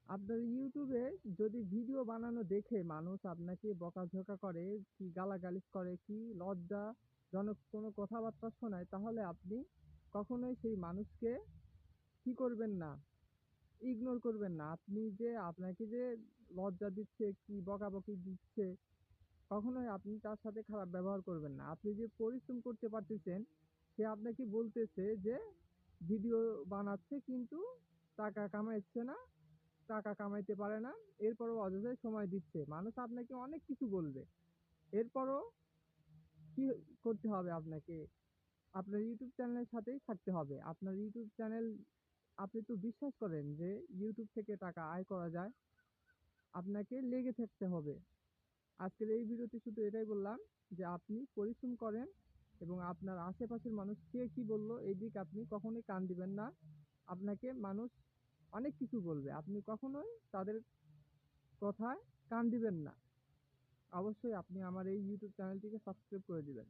আপনার ইউটিউবে যদি ভিডিও বানানো দেখে মানুষ আপনাকে বকাঝকা করে, কি গালাগালিজ করে, কি লজ্জাজনক কোনো কথাবার্তা শোনায়, তাহলে আপনি কখনোই সেই মানুষকে কি করবেন না, ইগনোর করবেন না। আপনি যে আপনাকে যে লজ্জা দিচ্ছে, কি বকাবকি দিচ্ছে, কখনোই আপনি তার সাথে খারাপ ব্যবহার করবেন না। আপনি যে পরিশ্রম করতে পারতেছেন, সে আপনাকে বলতেছে যে ভিডিও বানাচ্ছে কিন্তু টাকা কামাচ্ছে না, টাকা কামাইতে পারে না। এরপরও অযথাই সময় দিচ্ছে। মানুষ আপনাকে অনেক কিছু বলবে। এরপরও কি করতে হবে আপনাকে? আপনার ইউটিউব চ্যানেলের সাথেই থাকতে হবে। আপনার ইউটিউব চ্যানেল আপনি তো বিশ্বাস করেন যে ইউটিউব থেকে টাকা আয় করা যায়। আপনাকে লেগে থাকতে হবে। আজকের এই ভিডিওতে শুধু এটাই বললাম যে আপনি পরিশ্রম করেন এবং আপনার আশেপাশের মানুষ কে কি বলল এদিকে আপনি কখনোই কান দিবেন না। আপনাকে মানুষ অনেক কিছু বলবে। আপনি কখনোই তাদের কথায় কান দিবেন না। অবশ্যই আপনি আমার এই ইউটিউব চ্যানেলটিকে সাবস্ক্রাইব করে দিবেন।